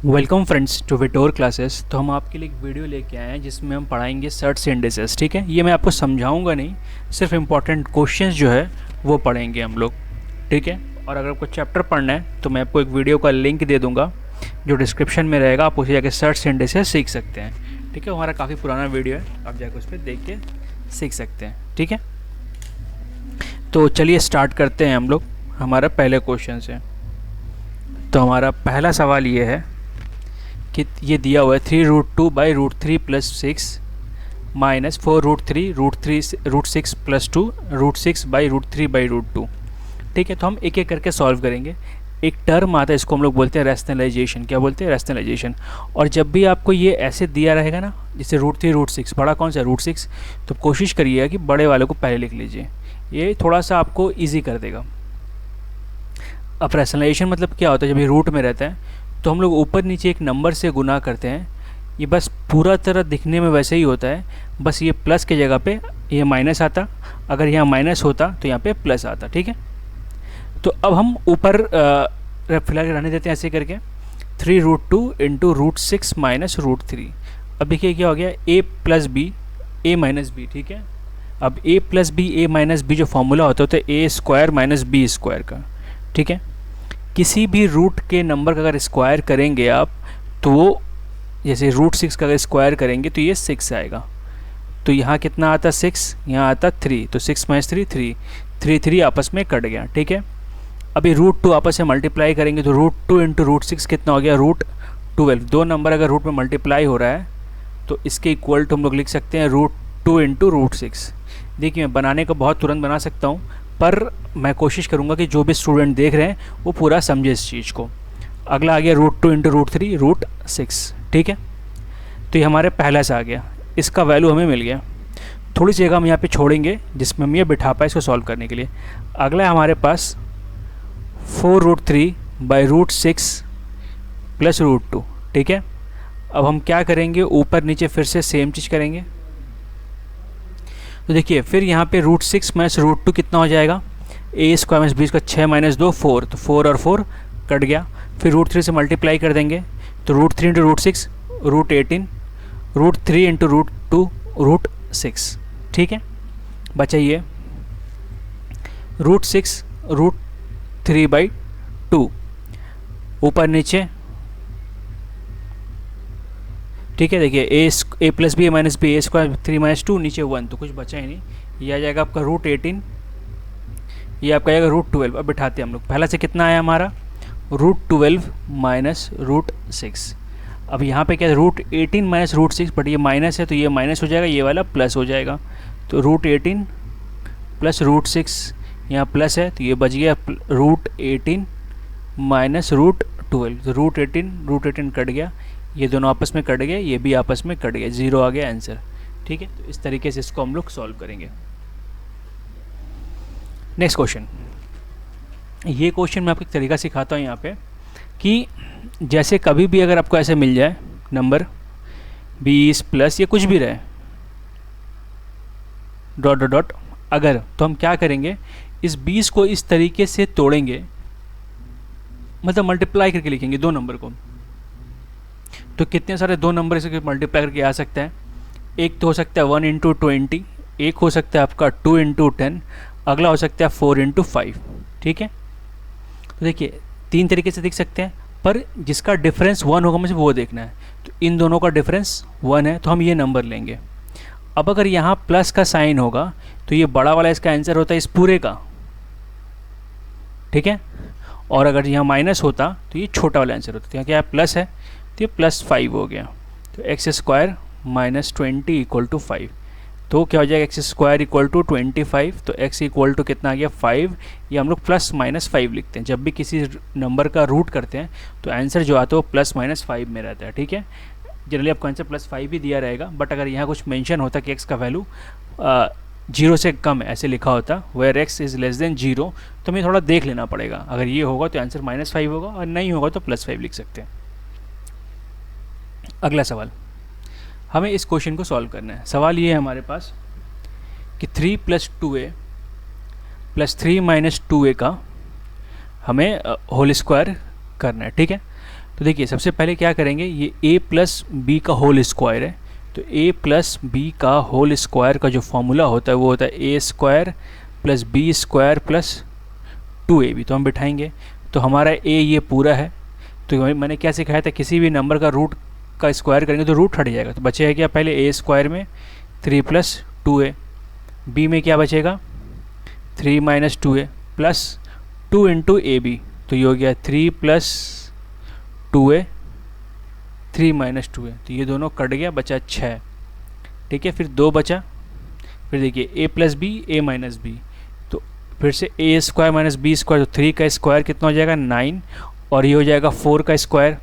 Welcome friends to विटोर classes. तो हम आपके लिए एक वीडियो लेके आए हैं जिसमें हम पढ़ाएंगे सर्च इंडिसेस। ठीक है, ये मैं आपको समझाऊंगा नहीं, सिर्फ इम्पॉर्टेंट क्वेश्चंस जो है वो पढ़ेंगे हम लोग। ठीक है, और अगर आपको चैप्टर पढ़ना है तो मैं आपको एक वीडियो का लिंक दे दूंगा जो डिस्क्रिप्शन में रहेगा, आप उसे जाके सर्च इंडिसेस सीख सकते हैं। ठीक है, हमारा काफ़ी पुराना वीडियो है, आप जाकर उस पर देख के सीख सकते हैं। ठीक है, तो चलिए स्टार्ट करते हैं हम लोग हमारा पहले क्वेश्चन से। तो हमारा पहला सवाल ये है कि ये दिया हुआ है 3√2/√3+6 माइनस 4√3√6 + 2√6/√3/√2। ठीक है, तो हम एक एक करके सॉल्व करेंगे। एक टर्म आता है, इसको हम लोग बोलते हैं रैशनलाइजेशन। क्या बोलते हैं? रैशनलाइजेशन। और जब भी आपको ये ऐसे दिया रहेगा ना, जैसे √3√6, बड़ा कौन सा है? √6, तो कोशिश करिएगा कि बड़े वाले को पहले लिख लीजिए, ये थोड़ा सा आपको ईजी कर देगा। अब रैशनलाइजेशन मतलब क्या होता है? जब ये रूट में रहता है तो हम लोग ऊपर नीचे एक नंबर से गुना करते हैं। ये बस पूरा तरह दिखने में वैसे ही होता है, बस ये प्लस की जगह पे ये माइनस आता, अगर यहाँ माइनस होता तो यहाँ पे प्लस आता। ठीक है, तो अब हम ऊपर फिलहाल रहने देते हैं ऐसे करके 3√2 × √6 - √3। अब देखिए क्या हो गया, a + b a - b। ठीक है, अब a + b a - b जो फॉर्मूला होता है a² - b² का। ठीक है, किसी भी रूट के नंबर का अगर स्क्वायर करेंगे आप तो वो, जैसे √6 का अगर स्क्वायर करेंगे तो ये 6 आएगा। तो यहाँ कितना आता? 6, यहाँ आता 3, तो 6 - 3 3, 3 3 आपस में कट गया। ठीक है, अभी √2 आपस में मल्टीप्लाई करेंगे तो √2 × √6 कितना हो गया? √12। दो नंबर अगर रूट में मल्टीप्लाई हो रहा है तो इसके इक्वल टू हम लोग लिख सकते हैं √2 × √6। देखिए, मैं बनाने का बहुत तुरंत बना सकता हूँ, पर मैं कोशिश करूँगा कि जो भी स्टूडेंट देख रहे हैं वो पूरा समझे इस चीज़ को। अगला आ गया √2 × √3 √6। ठीक है, तो ये हमारे पहला से आ गया, इसका वैल्यू हमें मिल गया। थोड़ी सी जगह हम यहाँ पे छोड़ेंगे जिसमें हम ये बिठा पाए इसको सॉल्व करने के लिए। अगला है हमारे पास 4√3/√6 + √2। ठीक है, अब हम क्या करेंगे, ऊपर नीचे फिर से सेम चीज़ करेंगे। तो देखिए फिर यहाँ पे √6 - √2 कितना हो जाएगा? a² - b², 6 - 2 4, तो 4 और 4 कट गया। फिर √3 से मल्टीप्लाई कर देंगे तो √3 × √6 √18, √3 × √2 √6। ठीक है, बचा ये √6 √3/2, ऊपर नीचे। ठीक है, देखिए a + b a - b a² 3 - 2, नीचे 1, तो कुछ बचा ही नहीं। ये आ जाएगा आपका √18, ये आपका आएगा √12। अब बिठाते हैं हम लोग, पहला से कितना आया हमारा? √12 - √6। अब यहाँ पे क्या है? √18 - √6, बट ये माइनस है तो ये माइनस हो जाएगा, ये वाला प्लस हो जाएगा। तो √18 + √6, यहाँ प्लस है तो ये बच गया √18 - √12, तो √18 कट गया, ये दोनों आपस में कट गए, ये भी आपस में कट गए, 0 आ गया आंसर। ठीक है, तो इस तरीके से इसको हम लोग सॉल्व करेंगे। नेक्स्ट क्वेश्चन, ये क्वेश्चन मैं आपको एक तरीका सिखाता हूँ यहाँ पे कि जैसे कभी भी अगर आपको ऐसे मिल जाए नंबर 20 प्लस या कुछ भी रहे डॉट डॉट डॉट, अगर, तो हम क्या करेंगे, इस 20 को इस तरीके से तोड़ेंगे, मतलब मल्टीप्लाई करके लिखेंगे दो नंबर को। तो कितने सारे दो नंबर इसे मल्टीप्लाई करके आ सकते हैं? एक तो हो सकता है 1 × 20, एक हो सकता है आपका 2 × 10, अगला हो सकता है 4 × 5। ठीक है, तो देखिए 3 तरीके से देख सकते हैं, पर जिसका डिफरेंस 1 होगा मुझे वो देखना है। तो इन दोनों का डिफरेंस 1 है तो हम ये नंबर लेंगे। अब अगर यहाँ प्लस का साइन होगा तो ये बड़ा वाला इसका आंसर होता है इस पूरे का। ठीक है, और अगर यहाँ माइनस होता तो ये छोटा वाला आंसर होता। तो यहाँ क्या प्लस है तो ये +5 हो गया। तो x² - 20 = 5, तो क्या हो जाएगा? x² = 25, तो x इक्वल टू कितना आ गया? 5। ये हम लोग +-5 लिखते हैं, जब भी किसी नंबर का रूट करते हैं तो आंसर जो आता है वो +-5 में रहता है। ठीक है, जनरली आपको आंसर +5 ही दिया रहेगा, बट अगर यहाँ कुछ मेंशन होता कि x का वैल्यू 0 से कम है ऐसे लिखा होता, where x is less than 0, तो हमें थोड़ा देख लेना पड़ेगा। अगर ये होगा तो आंसर -5 होगा, और नहीं होगा तो +5 लिख सकते हैं। अगला सवाल, हमें इस क्वेश्चन को सॉल्व करना है। सवाल ये है हमारे पास कि 3 + 2a + 3 - 2a का हमें होल स्क्वायर करना है। ठीक है, तो देखिए सबसे पहले क्या करेंगे, ये a प्लस बी का होल स्क्वायर है, तो a प्लस बी का होल स्क्वायर का जो फॉर्मूला होता है वो होता है a square plus b square plus 2ab। तो हम बिठाएंगे तो हमारा a ये पूरा है, तो मैंने क्या सिखाया था, किसी भी नंबर का रूट का स्क्वायर करेंगे तो रूट हट जाएगा, तो बचेगा क्या, पहले a स्क्वायर में 3 प्लस 2a, b में क्या बचेगा 3 माइनस 2a प्लस 2 इंटू ए बी, तो ये हो गया 3 प्लस 2a 3 माइनस 2a, तो ये दोनों कट गया, बचा 6। ठीक है, फिर 2 बचा, फिर देखिए a plus b a minus b, तो फिर से a square minus b square, तो 3 का स्क्वायर कितना हो जाएगा 9, और ये हो जाएगा 4 का स्क्वायर।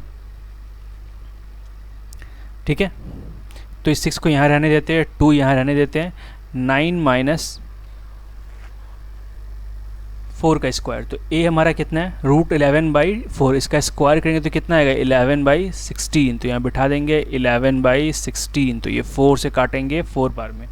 ठीक है, तो इस 6 को यहाँ रहने देते हैं, 2 यहाँ रहने देते हैं, 9 माइनस 4 का स्क्वायर, तो a हमारा कितना है रूट 11/4, इसका स्क्वायर करेंगे तो कितना आएगा 11/16, तो यहाँ बिठा देंगे 11/16, तो ये 4 से काटेंगे 4 बार में,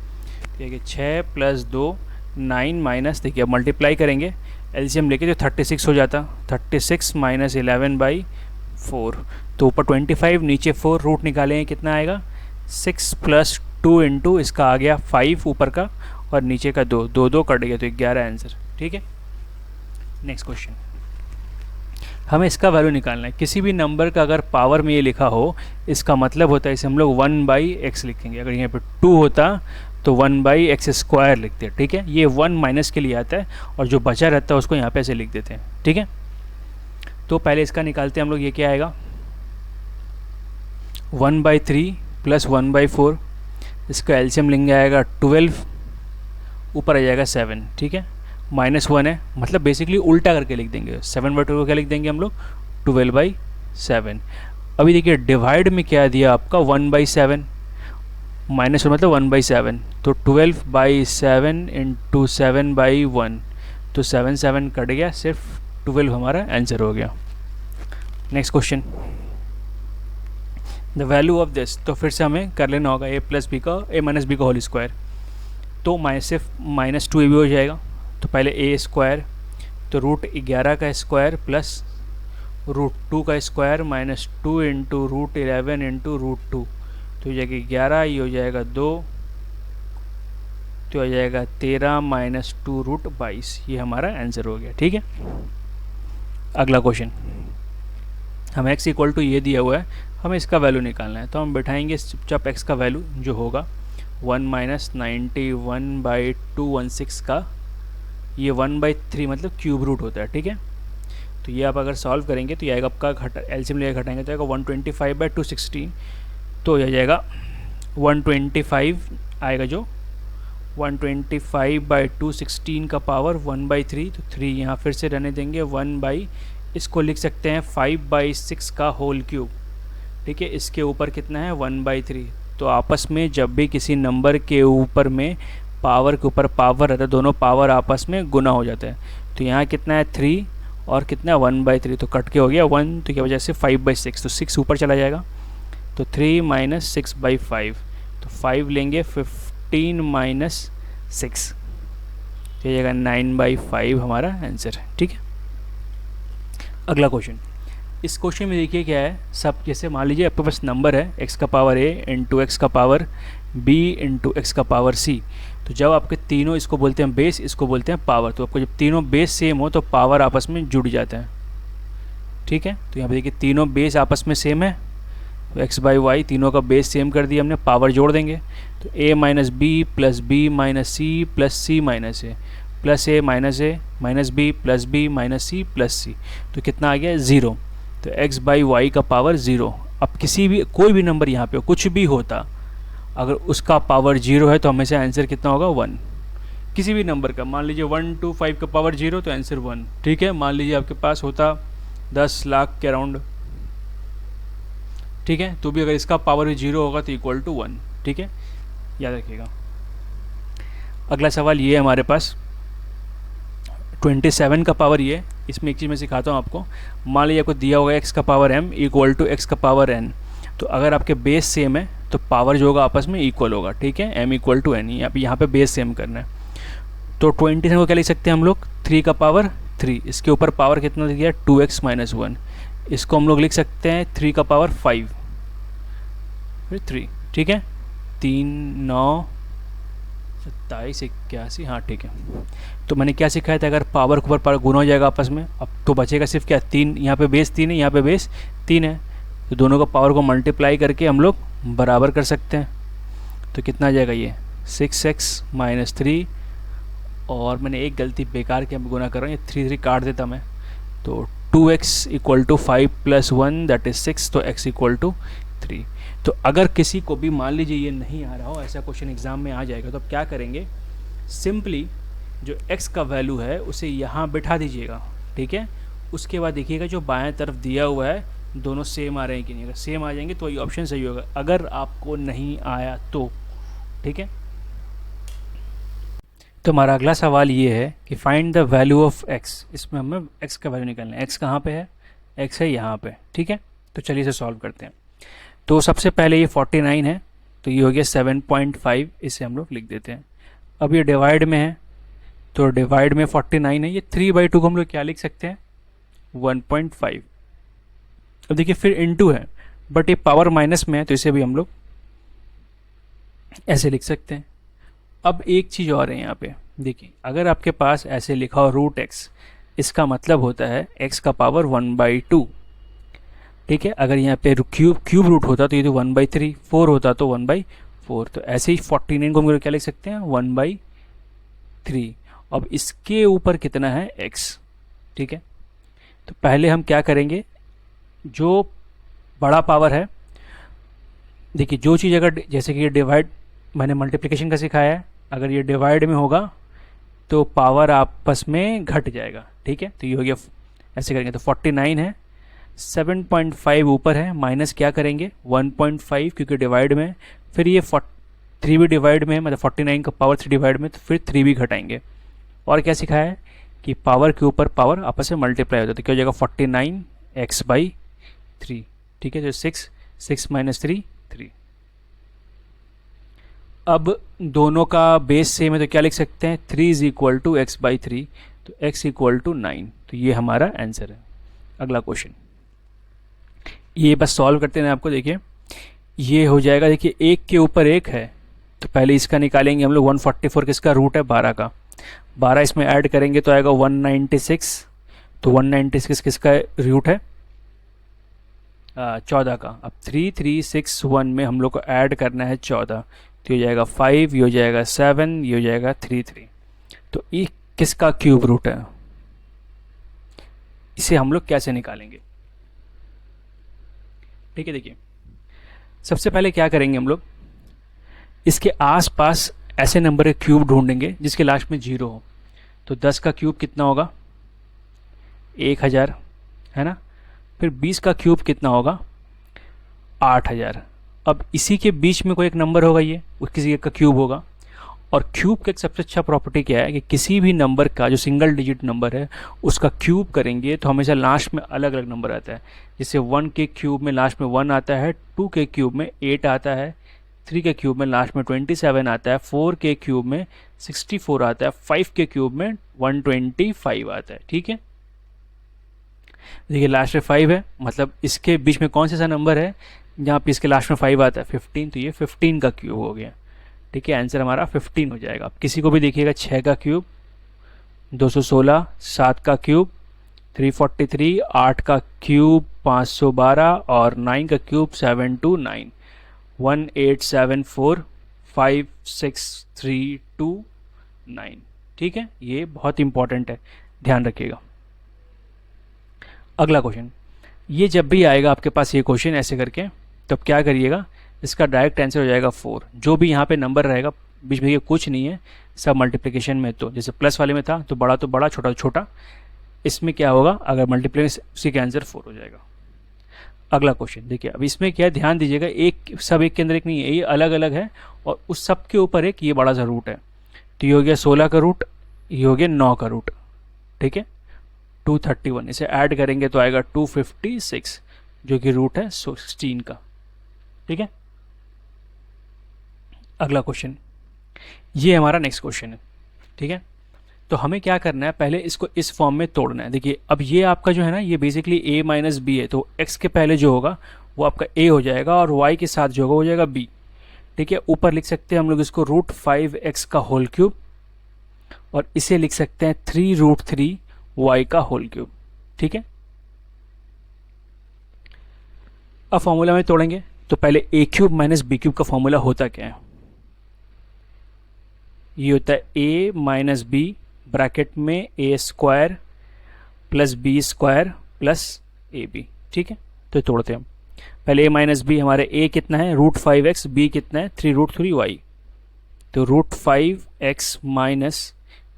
ठीक है 6 प्लस 2 9 माइनस, देखिए अब मल्टीप्लाई करेंगे एलसीएम लेके तो 36 हो जाता, 36 माइनस 11/4, तो ऊपर 25 नीचे 4, रूट निकालेंगे कितना आएगा 6 प्लस 2 इंटू इसका आ गया 5 ऊपर का और नीचे का 2, 2 कट गया, तो 11 आंसर। ठीक है, नेक्स्ट क्वेश्चन, हमें इसका वैल्यू निकालना है। किसी भी नंबर का अगर पावर में ये लिखा हो, इसका मतलब होता है इसे हम लोग 1/x लिखेंगे। अगर यहाँ पे 2 होता तो 1/x स्क्वायर लिखते हैं। ठीक है, ये 1 माइनस के लिए आता है और जो बचा रहता है उसको यहाँ पे ऐसे लिख देते हैं। ठीक है, तो पहले इसका निकालते हैं हम लोग, ये क्या आएगा 1/3 प्लस 1/4, इसका एलसीएम लेंगे आएगा 12, ऊपर आ जाएगा 7। ठीक है, -1 है, मतलब बेसिकली उल्टा करके लिख देंगे, 7/2 को क्या लिख देंगे हम लोग 12/7। अभी देखिए डिवाइड में क्या दिया आपका 1/7, -1 मतलब 1/7, तो 12/7 इंटू 7/1, तो 7 कट गया, सिर्फ 12 हमारा आंसर हो गया। Next question, the value of this, तो फिर से हमें कर लेना होगा a प्लस बी का a माइनस बी का होल स्क्वायर, तो सिर्फ -2ab हो जाएगा। तो पहले a स्क्वायर, तो रूट 11 का स्क्वायर प्लस रूट 2 का square minus 2 into root 11 into root 2, तो हो जाएगा 11, ये हो जाएगा 2, तो हो जाएगा 13 माइनस 2 रूट 22, ये हमारा आंसर हो गया। ठीक है, अगला क्वेश्चन, हमें x इक्वल टू ये दिया हुआ है, हमें इसका वैल्यू निकालना है, तो हम बैठाएंगे चुपचाप x का वैल्यू जो होगा 1 माइनस 91/216 का, ये 1/3 मतलब क्यूब रूट होता है। ठीक है, तो ये आप अगर सॉल्व करेंगे तो ये आएगा आपका एलसीएम लेकर घटाएंगे तो आएगा 125/216, तो यह जाएगा 125 आएगा, जो 125/216 का पावर 1/3, तो 3 यहाँ फिर से रहने देंगे, 1 इसको लिख सकते हैं 5/6 का होल क्यूब। ठीक है, इसके ऊपर कितना है 1/3, तो आपस में जब भी किसी नंबर के ऊपर में पावर के ऊपर पावर रहता है, दोनों पावर आपस में गुना हो जाता है, तो यहाँ कितना है 3 और कितना है 1/3, तो कट के हो गया 1, तो क्या वजह से 5/6, तो 6 ऊपर चला जाएगा, तो 3 माइनस 6/5, तो 5 लेंगे, 15 माइनस 6, तो जाएगा 9/5 हमारा आंसर है। ठीक है, अगला क्वेश्चन, इस क्वेश्चन में देखिए क्या है, सब जैसे मान लीजिए आपके पास नंबर है x का पावर a इंटू एक्स का पावर b इंटू एक्स का पावर c, तो जब आपके तीनों, इसको बोलते हैं बेस, इसको बोलते हैं पावर, तो आपको जब तीनों बेस सेम हो तो पावर आपस में जुड़ जाते हैं। ठीक है, तो यहाँ पे देखिए तीनों बेस आपस में सेम है, तो x/y तीनों का बेस सेम कर दिया हमने, पावर जोड़ देंगे, तो a minus b plus b minus c plus c minus a plus a minus b plus b minus c plus c, तो कितना आ गया 0, तो x/y का पावर 0। अब किसी भी कोई भी नंबर यहाँ पे कुछ भी होता, अगर उसका पावर 0 है तो हमेशा आंसर कितना होगा 1, किसी भी नंबर का, मान लीजिए 1 to 5 का पावर 0 तो आंसर 1। ठीक है, मान लीजिए आपके पास होता 10 लाख के अराउंड, ठीक है, तो भी अगर इसका पावर भी 0 होगा तो इक्वल टू 1। ठीक है, याद रखिएगा। अगला सवाल ये है हमारे पास 27 का पावर ये, इसमें एक चीज़ मैं सिखाता हूँ आपको। मान लीजिए आपको दिया होगा x का power m equal to x का पावर n, तो अगर आपके बेस सेम है तो पावर जो होगा आपस में इक्वल होगा। ठीक है, m इक्वल टू n, यहाँ पे बेस सेम करना है, तो 27 को क्या लिख सकते हैं हम लोग 3 का पावर 3, इसके ऊपर पावर कितना दिया 2x माइनस 1, इसको हम लोग लिख सकते हैं 3 का पावर 5 फिर 3, ठीक है। 3 9 27 81, हाँ ठीक है। तो मैंने क्या सिखाया था, अगर पावर के ऊपर पावर गुना हो जाएगा आपस में, अब तो बचेगा सिर्फ क्या 3, यहाँ पे बेस 3 है, यहाँ पे बेस 3 है, तो दोनों का पावर को मल्टीप्लाई करके हम लोग बराबर कर सकते हैं। तो कितना आ जाएगा ये 6x माइनस 3, और मैंने एक गलती बेकार के गुना कर रहा हूँ, ये 3 काट देता मैं, तो 2x equal to 5 plus 1 that is 6, तो x इक्वल टू 3। तो अगर किसी को भी मान लीजिए ये नहीं आ रहा हो, ऐसा क्वेश्चन एग्जाम में आ जाएगा, तो अब क्या करेंगे, सिंपली जो x का वैल्यू है उसे यहाँ बिठा दीजिएगा, ठीक है। उसके बाद देखिएगा जो बाएं तरफ दिया हुआ है दोनों सेम आ रहे हैं कि नहीं, अगर सेम आ जाएंगे तो ये ऑप्शन सही होगा, अगर आपको नहीं आया तो, ठीक है। तो हमारा अगला सवाल ये है कि find the value of x, इसमें हमें x का वैल्यू निकालना है। x कहाँ पे है, x है यहाँ पे, ठीक है। तो चलिए इसे सॉल्व करते हैं। तो सबसे पहले ये 49 है, तो ये हो गया 7.5, इसे हम लोग लिख देते हैं। अब ये डिवाइड में है, तो डिवाइड में 49 है, ये 3/2 को हम लोग क्या लिख सकते हैं 1.5। अब देखिए फिर इनटू है, बट ये पावर माइनस में है, तो इसे भी हम लोग ऐसे लिख सकते हैं। अब एक चीज़ और है यहाँ पे, देखिए अगर आपके पास ऐसे लिखा हो √x, इसका मतलब होता है x का पावर 1/2, ठीक है। अगर यहाँ पे क्यूब रूट होता तो ये तो 1/3, 4 होता तो 1/4, तो ऐसे ही 49 को हम लोग क्या लिख सकते हैं 1/3। अब इसके ऊपर कितना है x, ठीक है। तो पहले हम क्या करेंगे, जो बड़ा पावर है, देखिए जो चीज़ अगर जैसे कि ये डिवाइड, मैंने मल्टीप्लिकेशन का सिखाया है, अगर ये डिवाइड में होगा तो पावर आपस में घट जाएगा, ठीक है। तो ये हो गया, ऐसे करेंगे तो 49 है, 7.5 ऊपर है, माइनस क्या करेंगे 1.5 क्योंकि डिवाइड में, फिर ये 3 भी डिवाइड में है, मतलब 49 का पावर 3 डिवाइड में, तो फिर 3 भी घटाएंगे। और क्या सिखाया है कि पावर के ऊपर पावर आपस में मल्टीप्लाई होता है, तो क्या हो जाएगा 49x/3, ठीक है। तो 6 माइनस 3 3। अब दोनों का बेस सेम है, तो क्या लिख सकते हैं 3 इज इक्वल टू x/3, तो x इक्वल टू 9, तो ये हमारा आंसर है। अगला क्वेश्चन, ये बस सॉल्व करते हैं आपको, देखिए ये हो जाएगा, देखिए एक के ऊपर एक है, तो पहले इसका निकालेंगे हम लोग 144, किसका रूट है 12 का, 12 इसमें ऐड करेंगे तो आएगा 196, तो 196 किसका रूट है 14 का। अब 3361 में हम लोग को ऐड करना है 14, तो ये हो जाएगा 5, ये हो जाएगा 7, ये हो जाएगा 33, तो ये किसका क्यूब रूट है, इसे हम लोग कैसे निकालेंगे, ठीक है। देखिए सबसे पहले क्या करेंगे हम लोग, इसके आसपास ऐसे नंबर के क्यूब ढूंढेंगे जिसके लास्ट में 0 हो, तो 10 का क्यूब कितना होगा 1000, है ना। फिर 20 का क्यूब कितना होगा 8000। अब इसी के बीच में कोई एक नंबर होगा, ये किसी एक का क्यूब होगा, और क्यूब का एक सबसे अच्छा प्रॉपर्टी क्या है कि किसी भी नंबर का जो सिंगल डिजिट नंबर है उसका क्यूब करेंगे तो हमेशा लास्ट में अलग अलग नंबर आता है। जैसे 1 के क्यूब में लास्ट में 1 आता है, 2 के क्यूब में 8 आता है, 3 के क्यूब में लास्ट में 27 आता है, 4 के क्यूब में 64 आता है, 5 के क्यूब में 125 आता है, ठीक है। देखिए लास्ट में 5 है, मतलब इसके बीच में कौन सा नंबर है जहाँ पे इसके लास्ट में 5 आता है 15, तो ये 15 का क्यूब हो गया, ठीक है। आंसर हमारा 15 हो जाएगा। अब किसी को भी देखिएगा 6 का क्यूब 216, 7 का क्यूब 343, 8 का क्यूब 512 और 9 का क्यूब 729, 1874 5632 ठीक है। ये बहुत इंपॉर्टेंट है, ध्यान रखिएगा। अगला क्वेश्चन, ये जब भी आएगा आपके पास ये क्वेश्चन ऐसे करके, तो अब क्या करिएगा, इसका डायरेक्ट आंसर हो जाएगा 4। जो भी यहाँ पे नंबर रहेगा बीच में ये कुछ नहीं है, सब मल्टीप्लिकेशन में, तो जैसे प्लस वाले में था तो बड़ा छोटा छोटा, इसमें क्या होगा अगर मल्टीप्लिकेशन, उसी का आंसर 4 हो जाएगा। अगला क्वेश्चन देखिए, अब इसमें क्या है ध्यान दीजिएगा, एक सब एक के अंदर एक नहीं है, ये अलग अलग है और उस सब के ऊपर एक ये बड़ा सा रूट है, तो ये हो गया 16 का रूट, ये हो गया 9 का रूट, ठीक है 231, इसे ऐड करेंगे तो आएगा 256 जो कि रूट है 16 का, ठीक है। अगला क्वेश्चन, ये हमारा नेक्स्ट क्वेश्चन है, ठीक है। तो हमें क्या करना है, पहले इसको इस फॉर्म में तोड़ना है। देखिए अब ये आपका जो है ना, ये बेसिकली a माइनस बी है, तो x के पहले जो होगा वो आपका a हो जाएगा और y के साथ जो होगा वो हो जाएगा b। ठीक है, ऊपर लिख सकते हैं हम लोग इसको √5x का होल क्यूब, और इसे लिख सकते हैं 3√3y का होल क्यूब। ठीक है, अब फॉर्मूला में तोड़ेंगे तो पहले a cube minus b cube का फॉर्मूला होता क्या है, ये होता है a माइनस बी ब्रैकेट में a square plus b square plus a b. ठीक है, तो तोड़ते हैं हम। पहले a माइनस बी, हमारे a कितना है √5x, b कितना है 3√3y, तो √5x माइनस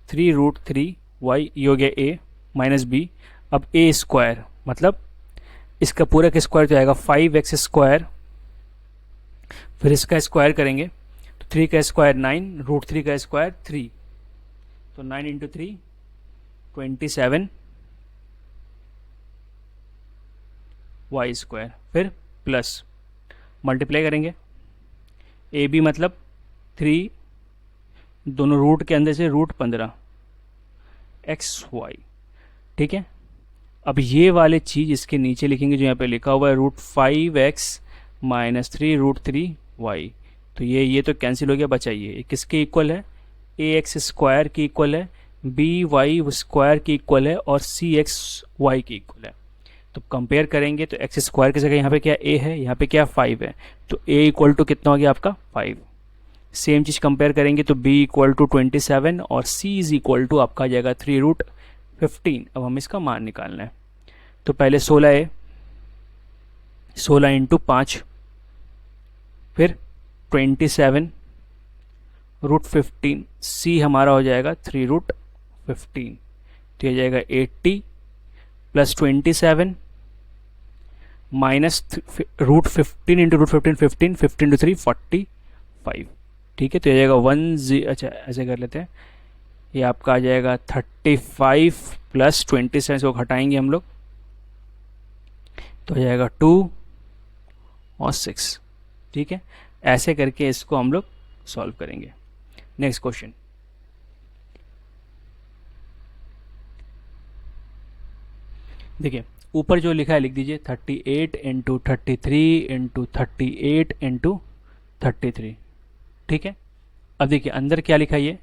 3√3y ये हो गया a माइनस b। अब a स्क्वायर मतलब इसका पूरा का स्क्वायर तो आएगा 5x स्क्वायर, फिर इसका स्क्वायर करेंगे तो 3 का स्क्वायर 9, √3 का स्क्वायर 3, तो 9 इंटू 3 27 y स्क्वायर, फिर प्लस मल्टीप्लाई करेंगे ए बी मतलब 3, दोनों रूट के अंदर से √15 xy। ठीक है, अब ये वाले चीज़ इसके नीचे लिखेंगे जो यहाँ पे लिखा हुआ है √5x माइनस 3√3y, तो ये तो कैंसिल हो गया, बचा ये किसके इक्वल है, ax स्क्वायर के इक्वल है, by स्क्वायर के इक्वल है और cxy के इक्वल है। तो कंपेयर करेंगे तो एक्स स्क्वायर की जगह यहाँ पे क्या a है, यहाँ पे क्या 5 है, तो a इक्वल टू कितना हो गया आपका 5। सेम चीज़ कंपेयर करेंगे तो b इक्वल टू 27 और c इज इक्वल टू आपका आ जाएगा 3√15। अब हम इसका मान निकालना है, तो पहले 16 है, 16 इंटू 5, फिर 27 √15, c हमारा हो जाएगा 3√15, तो ये जाएगा 80 प्लस 27 माइनस √15 इंटू √15 15, 15 टू 3 45। ठीक है, तो ये जाएगा 10, अच्छा ऐसे कर लेते हैं, ये आपका आ जाएगा 35 प्लस 27 को घटाएंगे हम लोग तो हो जाएगा 2 और 6। ठीक है, ऐसे करके इसको हम लोग सॉल्व करेंगे। नेक्स्ट क्वेश्चन, देखिए ऊपर जो लिखा है लिख दीजिए 38 इंटू 33 इंटू 38 इंटू 33। ठीक है, अब देखिए अंदर क्या लिखा है, ये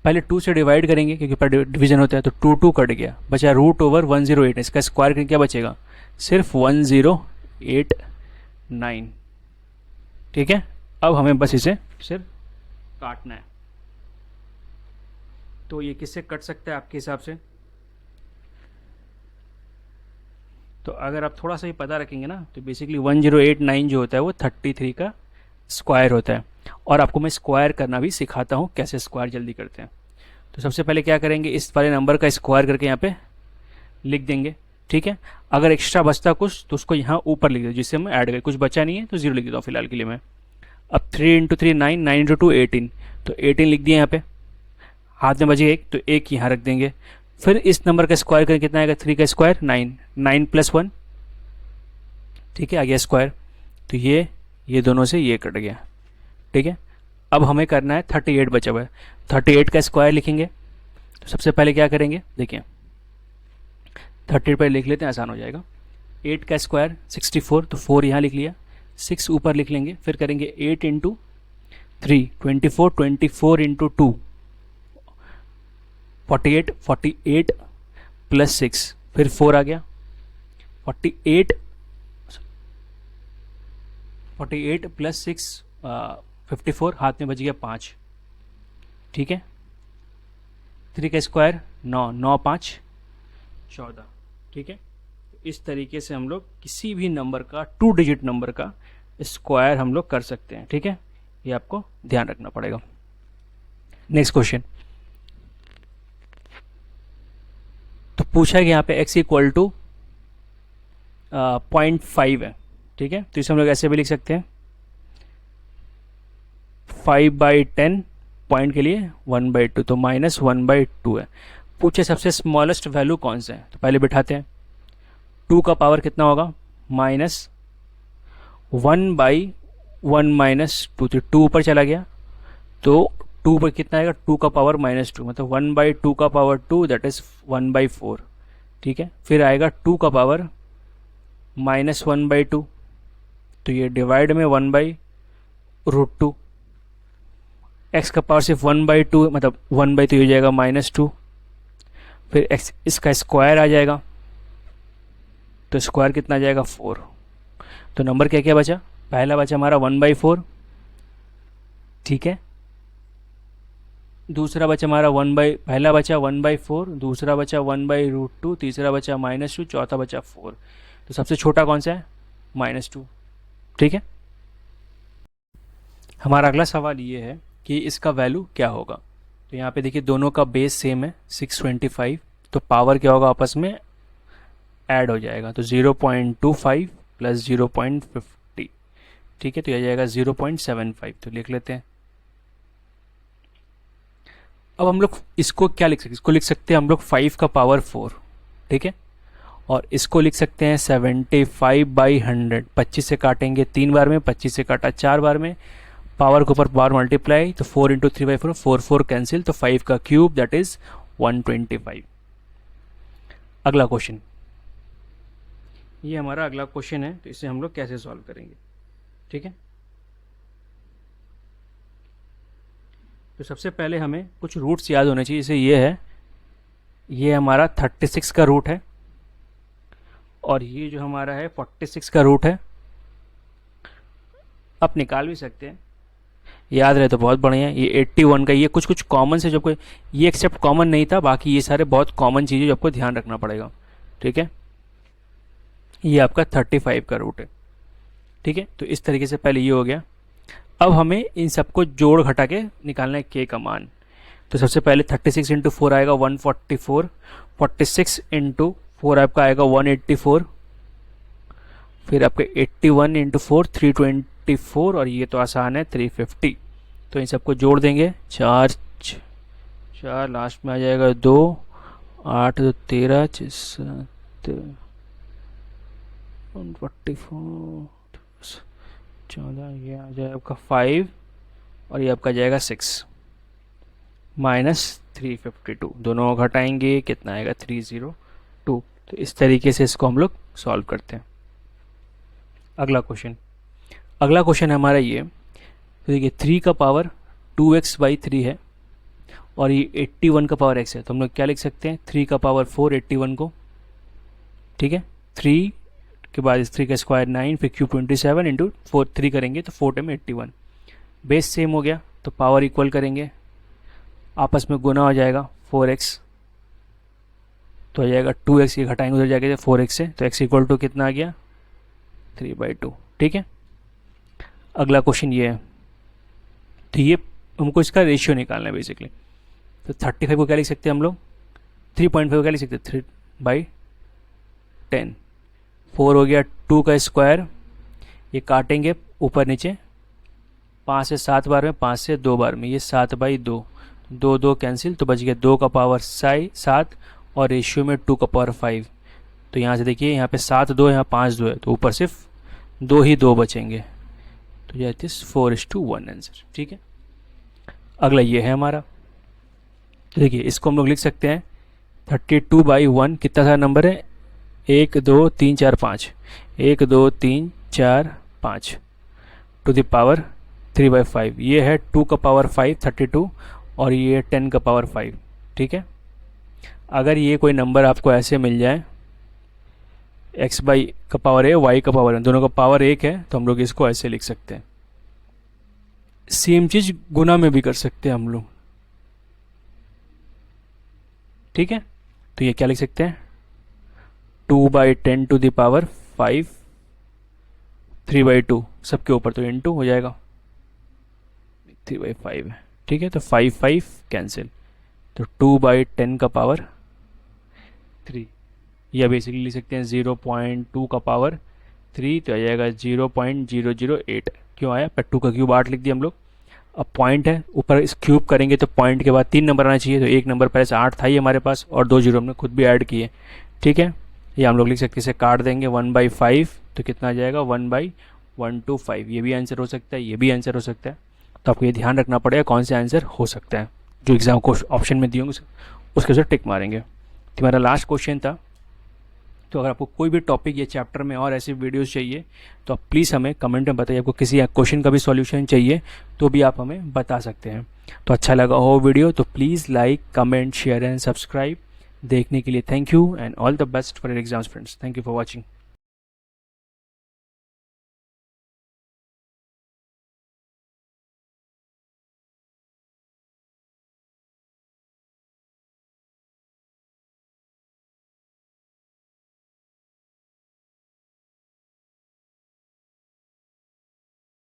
पहले 2 से डिवाइड करेंगे क्योंकि पर डिवीजन होता है, तो 2 कट गया, बचा √108, इसका स्क्वायर करके क्या बचेगा, सिर्फ 1089। ठीक है, अब हमें बस इसे सिर्फ काटना है, तो ये किससे कट सकता है आपके हिसाब से, तो अगर आप थोड़ा सा ही पता रखेंगे ना तो बेसिकली 1089 जो होता है वो 33 का स्क्वायर होता है। और आपको मैं स्क्वायर करना भी सिखाता हूँ कैसे स्क्वायर जल्दी करते हैं। तो सबसे पहले क्या करेंगे, इस वाले नंबर का स्क्वायर करके यहाँ पे लिख देंगे। ठीक है, अगर एक्स्ट्रा बचता कुछ तो उसको यहाँ ऊपर लिख दो जिससे हम ऐड करें, कुछ बचा नहीं है तो 0 लिख देता हूँ फिलहाल के लिए मैं। अब 3 इंटू 3 9, 9 इंटू 2 18, तो 18 लिख दिए यहाँ पे, हाथ में बचे 1 तो 1 यहाँ रख देंगे। फिर इस नंबर का स्क्वायर करें कितना आएगा, 3 का स्क्वायर 9, 9 प्लस 1, ठीक है आ गया स्क्वायर, तो ये दोनों से ये कट गया। ठीक है, अब हमें करना है 38 बचा हुआ है, 38 का स्क्वायर लिखेंगे। तो सबसे पहले क्या करेंगे, देखिए 38 पर लिख लेते हैं, आसान हो जाएगा। 8 का स्क्वायर 64, तो 4 यहाँ लिख लिया, 6 ऊपर लिख लेंगे। फिर करेंगे 8 इंटू 3 24, 24 इंटू 2 48, 48 प्लस 6, फिर 4 आ गया, 48 प्लस 6 54, हाथ में बच गया 5। ठीक है, 3 का स्क्वायर 9, 9 5 14। ठीक है, इस तरीके से हम लोग किसी भी नंबर का 2 डिजिट नंबर का स्क्वायर हम लोग कर सकते हैं। ठीक है, ये आपको ध्यान रखना पड़ेगा। नेक्स्ट क्वेश्चन, तो पूछा है कि यहाँ पे x इक्वल टू 0.5 है। ठीक है, तो इसे हम लोग ऐसे भी लिख सकते हैं 5/10 पॉइंट के लिए 1/2, तो -1/2 है। पूछे सबसे स्मॉलेस्ट वैल्यू कौन सा है, तो पहले बिठाते हैं। 2 का पावर कितना होगा, -1/1 -2, तो 2 ऊपर चला गया, तो टू पर कितना आएगा, 2 का पावर -2, मतलब 1/2 का पावर 2, दैट इज़ 1/4। ठीक है, फिर आएगा 2 का पावर -1/2, तो ये डिवाइड में 1/√2। एक्स का पावर सिर्फ 1/2 मतलब 1/2 हो जाएगा -2। फिर एक्स इसका स्क्वायर आ जाएगा, तो स्क्वायर कितना आ जाएगा 4। तो नंबर क्या क्या बचा, पहला बचा हमारा 1/4, ठीक है, दूसरा बचा हमारा पहला बचा 1/4, दूसरा बचा 1/√2, तीसरा बचा -2, चौथा बचा 4। तो सबसे छोटा कौन सा है, -2। ठीक है, हमारा अगला सवाल ये है कि इसका वैल्यू क्या होगा। तो यहाँ पे देखिए दोनों का बेस सेम है 625, तो पावर क्या होगा आपस में ऐड हो जाएगा, तो 0.25 प्लस 0.50, ठीक है, तो यह जाएगा 0.75, तो लिख लेते हैं। अब हम लोग इसको क्या लिख सकते हैं, इसको लिख सकते हैं हम लोग 5 का पावर 4, ठीक है, और इसको लिख सकते हैं 75/100। 25 से काटेंगे 3 बार में, 25 से काटा 4 बार में, पावर के ऊपर पावर मल्टीप्लाई, तो 4 × 3/4, 4 4 कैंसिल, तो 5 का क्यूब दैट इज 125। अगला क्वेश्चन, ये हमारा अगला क्वेश्चन है, तो इसे हम लोग कैसे सॉल्व करेंगे। ठीक है, तो सबसे पहले हमें कुछ रूट्स याद होने चाहिए। जैसे ये है, ये हमारा 36 का रूट है, और ये जो हमारा है 46 का रूट है। आप निकाल भी सकते हैं, याद रहे तो बहुत बढ़िया है। ये 81 का, ये कुछ कुछ कॉमन से, जो कोई ये एक्सेप्ट कॉमन नहीं था, बाकी ये सारे बहुत कॉमन चीज़ें जो आपको ध्यान रखना पड़ेगा। ठीक है, ये आपका 35 का रूट है। ठीक है, तो इस तरीके से पहले ये हो गया। अब हमें इन सबको जोड़ घटा के निकालना है के का मान। तो सबसे पहले 36 × 4 आएगा 144, 46 × 4 आपका आएगा 184, फिर आपके 81 × 4 324, और ये तो आसान है 350। तो इन सबको जोड़ देंगे, 4 4 लास्ट में आ जाएगा 2, 8 2 13, 7 144, 14, ये आ जाएगा आपका 5, और ये आपका जाएगा 6 -352। दोनों घटाएंगे कितना आएगा 302। तो इस तरीके से इसको हम लोग सॉल्व करते हैं। अगला क्वेश्चन हमारा ये, तो देखिए 3 का पावर 2x/3 है, और ये 81 का पावर x है, तो हम लोग क्या लिख सकते हैं, 3 का पावर 4 81 को। ठीक है, 3 के बाद इस 3 का स्क्वायर 9, फिर क्यूब 27 इंटू 4 3 करेंगे तो 4 टाइम 81। बेस सेम हो गया, तो पावर इक्वल करेंगे, आपस में गुना हो जाएगा 4x, तो आ जाएगा 2x, ये घटाएंगे उधर जाके 4x से, तो x इक्वल टू कितना आ गया 3/2। ठीक है, अगला क्वेश्चन ये है, तो ये हमको इसका रेशियो निकालना है बेसिकली। तो 35 को क्या लिख सकते हैं हम लोग, 3.5 को क्या लिख सकते हैं 3/10। 4 हो गया 2 का स्क्वायर, ये काटेंगे ऊपर नीचे 5 से 7 बार में, 5 से 2 बार में, ये 7/2, 2 2 कैंसिल, तो बच गया 2 का पावर 7, और रेशियो में 2 का पावर 5। तो यहाँ से देखिए, यहाँ पे 7 2 है, यहाँ 5 2 है, तो ऊपर सिर्फ 2 ही 2 बचेंगे, तो यह 4:1 आंसर। ठीक है, अगला ये है हमारा, तो देखिए इसको हम लोग लिख सकते हैं 32/1, कितना सारा नंबर है, 1 2 3 4 5, 1 2 3 4 5 टू द पावर 3/5। ये है 2 का पावर 5 32, और ये 10 का पावर 5। ठीक है, अगर ये कोई नंबर आपको ऐसे मिल जाए, x का पावर है, y का पावर है, दोनों का पावर 1 है, तो हम लोग इसको ऐसे लिख सकते हैं। सेम चीज गुना में भी कर सकते हैं हम लोग। ठीक है, तो ये क्या लिख सकते हैं, 2/10 टू द पावर 5 3/2, सबके ऊपर तो इंटू हो जाएगा 3/5 है। ठीक है, तो 5 5 कैंसिल, तो 2/10 का पावर 3, या बेसिकली लिख सकते हैं 0.2 का पावर 3, तो आ जाएगा 0.008। क्यों आया, 2 का क्यूब 8 लिख दिया हम लोग। अब पॉइंट है, ऊपर इस क्यूब करेंगे तो पॉइंट के बाद 3 नंबर आना चाहिए, तो एक नंबर पहले से 8 था ही हमारे पास, और 2 जीरो हमने खुद भी ऐड किए। ठीक है, ये हम लोग लिख सकते हैं, इसे काट देंगे 1/5, तो कितना आ जाएगा 1/125। ये भी आंसर हो सकता है, ये भी आंसर हो सकता है। तो आपको ये ध्यान रखना पड़ेगा कौन से आंसर हो सकता है, जो एग्ज़ाम को ऑप्शन में दिए होंगे उसके ऊपर टिक मारेंगे। तो हमारा लास्ट क्वेश्चन था। तो अगर आपको कोई भी टॉपिक या चैप्टर में और ऐसी वीडियोस चाहिए तो आप प्लीज़ हमें कमेंट में बताइए। आपको किसी क्वेश्चन का भी सॉल्यूशन चाहिए तो भी आप हमें बता सकते हैं। तो अच्छा लगा हो वीडियो तो please like, comment, share and subscribe. देखने के लिए thank you and all the best for your exams friends. Thank you for watching.